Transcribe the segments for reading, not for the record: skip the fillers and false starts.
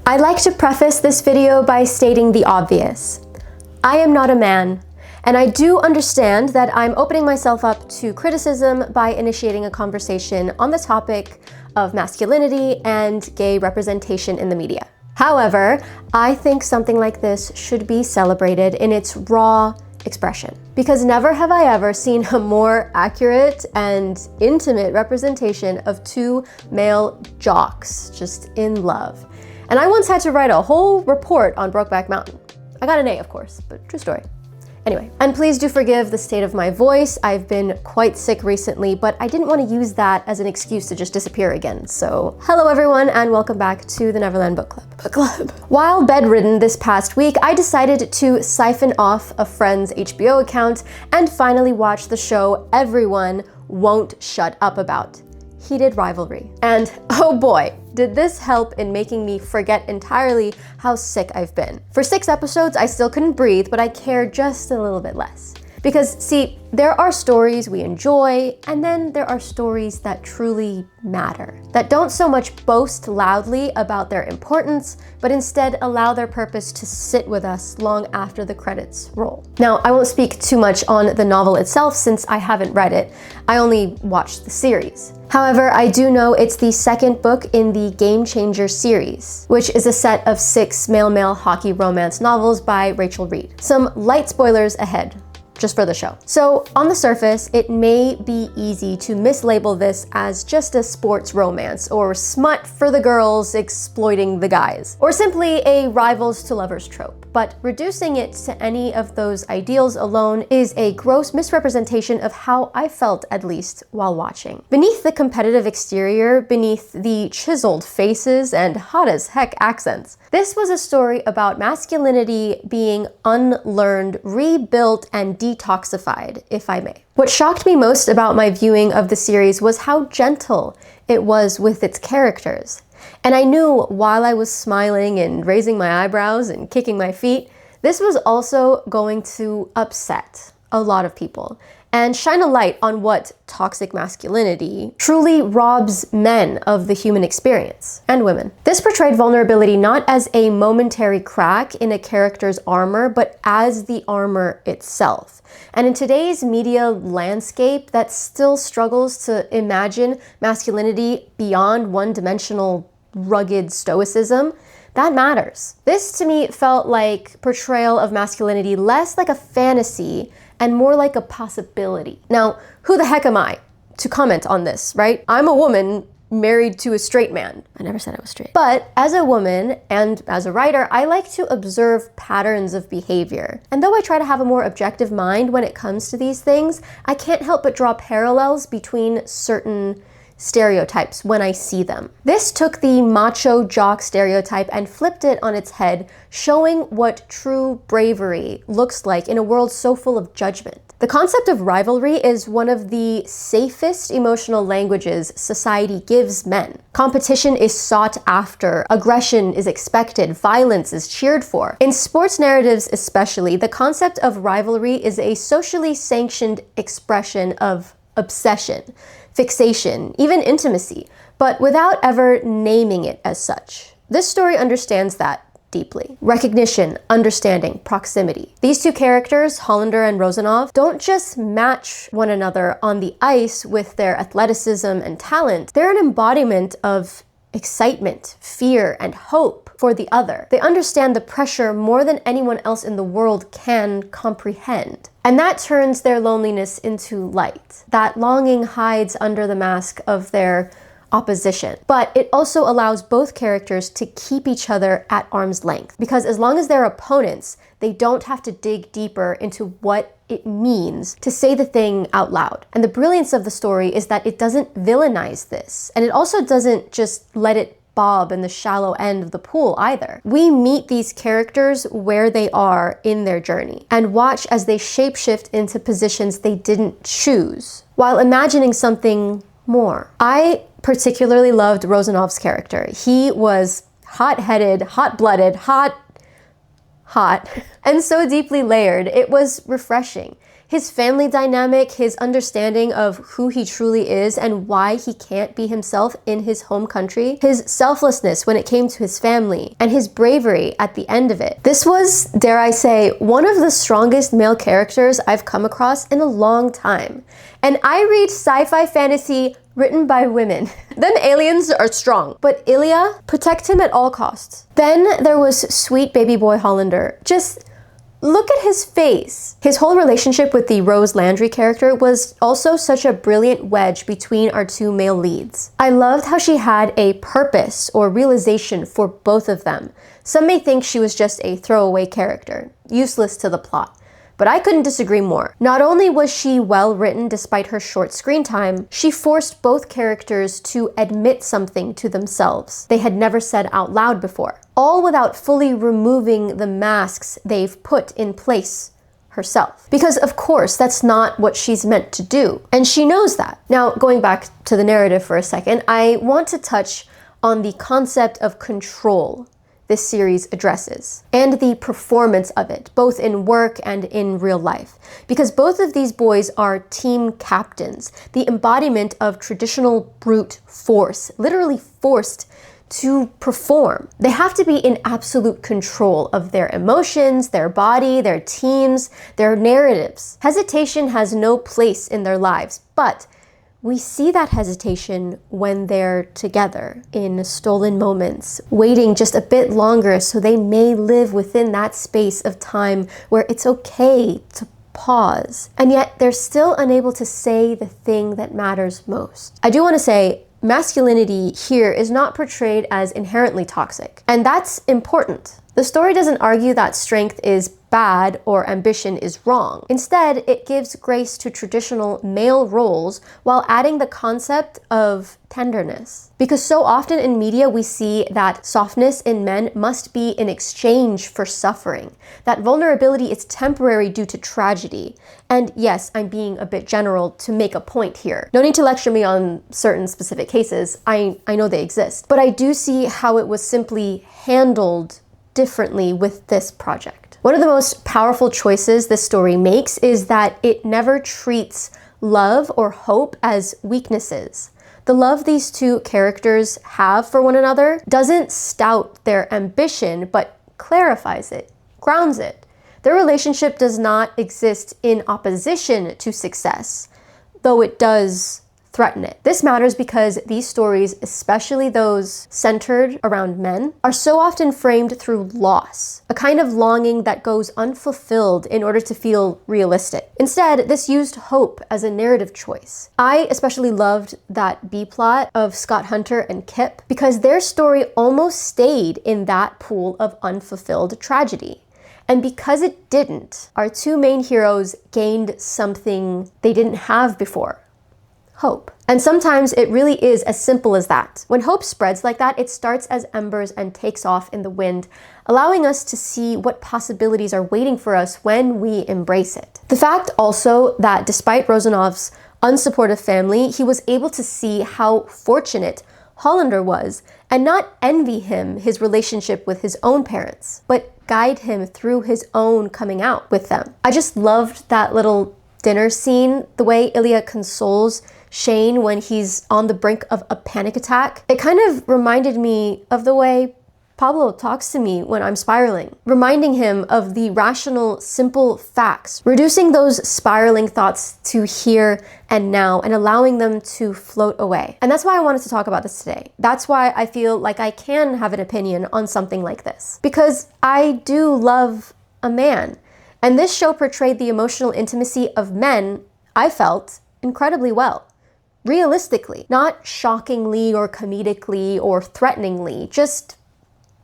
I'd like to preface this video by stating the obvious. I am not a man, and I do understand that I'm opening myself up to criticism by initiating a conversation on the topic of masculinity and gay representation in the media. However, I think something like this should be celebrated in its raw expression, because never have I ever seen a more accurate and intimate representation of two male jocks just in love. And I once had to write a whole report on Brokeback Mountain. I got an A, of course, but true story. Anyway, and please do forgive the state of my voice. I've been quite sick recently, but I didn't want to use that as an excuse to just disappear again. So hello everyone, and welcome back to the Neverland Book Club. While bedridden this past week, I decided to siphon off a friend's HBO account and finally watch the show everyone won't shut up about, Heated Rivalry. And oh boy, did this help in making me forget entirely how sick I've been. For 6 episodes, I still couldn't breathe, but I cared just a little bit less. Because see, there are stories we enjoy, and then there are stories that truly matter, that don't so much boast loudly about their importance, but instead allow their purpose to sit with us long after the credits roll. Now, I won't speak too much on the novel itself since I haven't read it. I only watched the series. However, I do know it's the second book in the Game Changer series, which is a set of 6 male-male hockey romance novels by Rachel Reed. Some light spoilers ahead, just for the show. So on the surface, it may be easy to mislabel this as just a sports romance or smut for the girls exploiting the guys, or simply a rivals to lovers trope. But reducing it to any of those ideals alone is a gross misrepresentation of how I felt, at least while watching. Beneath the competitive exterior, beneath the chiseled faces and hot as heck accents, this was a story about masculinity being unlearned, rebuilt, and detoxified, if I may. What shocked me most about my viewing of the series was how gentle it was with its characters. And I knew while I was smiling and raising my eyebrows and kicking my feet, this was also going to upset a lot of people and shine a light on what toxic masculinity truly robs men of the human experience, and women. This portrayed vulnerability not as a momentary crack in a character's armor, but as the armor itself. And in today's media landscape that still struggles to imagine masculinity beyond one-dimensional rugged stoicism, that matters. This to me felt like portrayal of masculinity less like a fantasy and more like a possibility. Now, who the heck am I to comment on this, right? I'm a woman married to a straight man. I never said I was straight. But as a woman and as a writer, I like to observe patterns of behavior. And though I try to have a more objective mind when it comes to these things, I can't help but draw parallels between certain stereotypes when I see them. This took the macho jock stereotype and flipped it on its head, showing what true bravery looks like in a world so full of judgment. The concept of rivalry is one of the safest emotional languages society gives men. Competition is sought after, aggression is expected, violence is cheered for. In sports narratives especially, the concept of rivalry is a socially sanctioned expression of obsession, fixation, even intimacy, but without ever naming it as such. This story understands that deeply. Recognition, understanding, proximity. These two characters, Hollander and Rozanov, don't just match one another on the ice with their athleticism and talent. They're an embodiment of excitement, fear, and hope for the other. They understand the pressure more than anyone else in the world can comprehend. And that turns their loneliness into light. That longing hides under the mask of their opposition. But it also allows both characters to keep each other at arm's length. Because as long as they're opponents, they don't have to dig deeper into what it means to say the thing out loud. And the brilliance of the story is that it doesn't villainize this. And it also doesn't just let it bob in the shallow end of the pool either. We meet these characters where they are in their journey and watch as they shapeshift into positions they didn't choose, while imagining something more. I particularly loved Rozanov's character. He was hot-headed, hot-blooded, hot, and so deeply layered. It was refreshing. His family dynamic, his understanding of who he truly is and why he can't be himself in his home country, his selflessness when it came to his family, and his bravery at the end of it. This was, dare I say, one of the strongest male characters I've come across in a long time. And I read sci-fi fantasy written by women. Them aliens are strong, but Ilya, protect him at all costs. Then there was sweet baby boy Hollander. Just look at his face. His whole relationship with the Rose Landry character was also such a brilliant wedge between our two male leads. I loved how she had a purpose or realization for both of them. Some may think she was just a throwaway character, useless to the plot. But I couldn't disagree more. Not only was she well written despite her short screen time, she forced both characters to admit something to themselves they had never said out loud before, all without fully removing the masks they've put in place herself. Because of course, that's not what she's meant to do, and she knows that. Now, going back to the narrative for a second, I want to touch on the concept of control this series addresses, and the performance of it, both in work and in real life. Because both of these boys are team captains, the embodiment of traditional brute force, literally forced to perform. They have to be in absolute control of their emotions, their body, their teams, their narratives. Hesitation has no place in their lives, but we see that hesitation when they're together in stolen moments, waiting just a bit longer so they may live within that space of time where it's okay to pause. And yet they're still unable to say the thing that matters most. I do want to say, masculinity here is not portrayed as inherently toxic, and that's important. The story doesn't argue that strength is bad or ambition is wrong. Instead, it gives grace to traditional male roles while adding the concept of tenderness. Because so often in media we see that softness in men must be in exchange for suffering, that vulnerability is temporary due to tragedy. And yes, I'm being a bit general to make a point here. No need to lecture me on certain specific cases, I know they exist. But I do see how it was simply handled differently with this project. One of the most powerful choices this story makes is that it never treats love or hope as weaknesses. The love these two characters have for one another doesn't stout their ambition, but clarifies it, grounds it. Their relationship does not exist in opposition to success, though it does threaten it. This matters because these stories, especially those centered around men, are so often framed through loss, a kind of longing that goes unfulfilled in order to feel realistic. Instead, this used hope as a narrative choice. I especially loved that B-plot of Scott Hunter and Kip because their story almost stayed in that pool of unfulfilled tragedy. And because it didn't, our two main heroes gained something they didn't have before. Hope. And sometimes it really is as simple as that. When hope spreads like that, it starts as embers and takes off in the wind, allowing us to see what possibilities are waiting for us when we embrace it. The fact also that despite Rozanov's unsupportive family, he was able to see how fortunate Hollander was and not envy him his relationship with his own parents, but guide him through his own coming out with them. I just loved that little dinner scene, the way Ilya consoles Shane when he's on the brink of a panic attack. It kind of reminded me of the way Pablo talks to me when I'm spiraling, reminding him of the rational, simple facts, reducing those spiraling thoughts to here and now and allowing them to float away. And that's why I wanted to talk about this today. That's why I feel like I can have an opinion on something like this, because I do love a man. And this show portrayed the emotional intimacy of men, I felt, incredibly well. Realistically, not shockingly or comedically or threateningly, just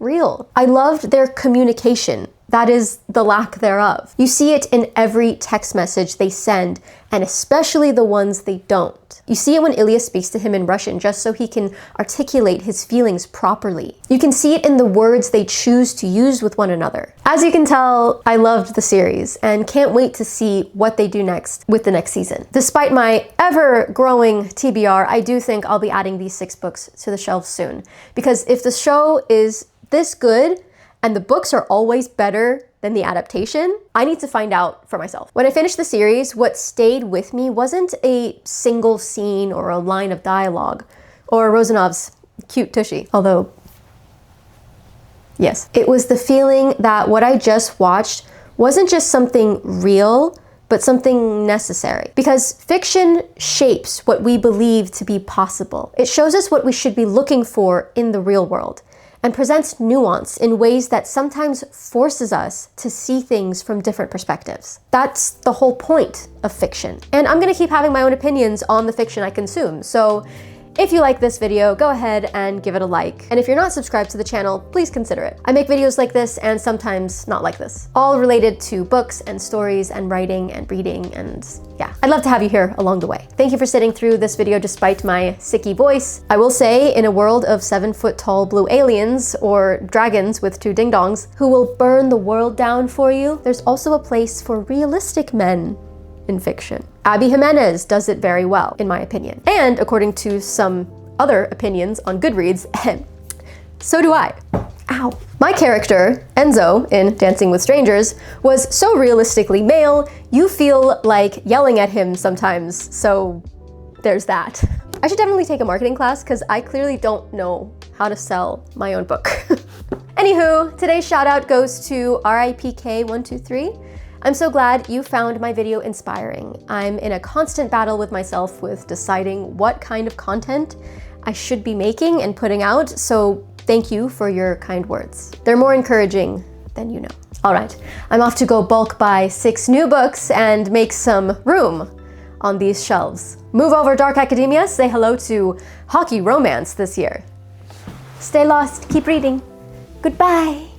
real. I loved their communication. That is the lack thereof. You see it in every text message they send, and especially the ones they don't. You see it when Ilya speaks to him in Russian just so he can articulate his feelings properly. You can see it in the words they choose to use with one another. As you can tell, I loved the series and can't wait to see what they do next with the next season. Despite my ever-growing TBR, I do think I'll be adding these 6 books to the shelves soon. Because if the show is this good, and the books are always better than the adaptation, I need to find out for myself. When I finished the series, what stayed with me wasn't a single scene or a line of dialogue, or Rozanov's cute tushy, although, yes. It was the feeling that what I just watched wasn't just something real, but something necessary. Because fiction shapes what we believe to be possible. It shows us what we should be looking for in the real world, and presents nuance in ways that sometimes forces us to see things from different perspectives. That's the whole point of fiction. And I'm gonna keep having my own opinions on the fiction I consume, so if you like this video, go ahead and give it a like. And if you're not subscribed to the channel, please consider it. I make videos like this and sometimes not like this, all related to books and stories and writing and reading, and yeah. I'd love to have you here along the way. Thank you for sitting through this video despite my sicky voice. I will say, in a world of 7-foot-tall blue aliens or dragons with 2 ding-dongs who will burn the world down for you, there's also a place for realistic men in fiction. Abby Jimenez does it very well, in my opinion. And according to some other opinions on Goodreads, so do I. Ow. My character, Enzo, in Dancing with Strangers, was so realistically male, you feel like yelling at him sometimes, so there's that. I should definitely take a marketing class, because I clearly don't know how to sell my own book. Anywho, today's shout out goes to RIPK123. I'm so glad you found my video inspiring. I'm in a constant battle with myself with deciding what kind of content I should be making and putting out, so thank you for your kind words. They're more encouraging than you know. All right, I'm off to go bulk buy 6 new books and make some room on these shelves. Move over, Dark Academia, say hello to Hockey Romance this year. Stay lost, keep reading. Goodbye.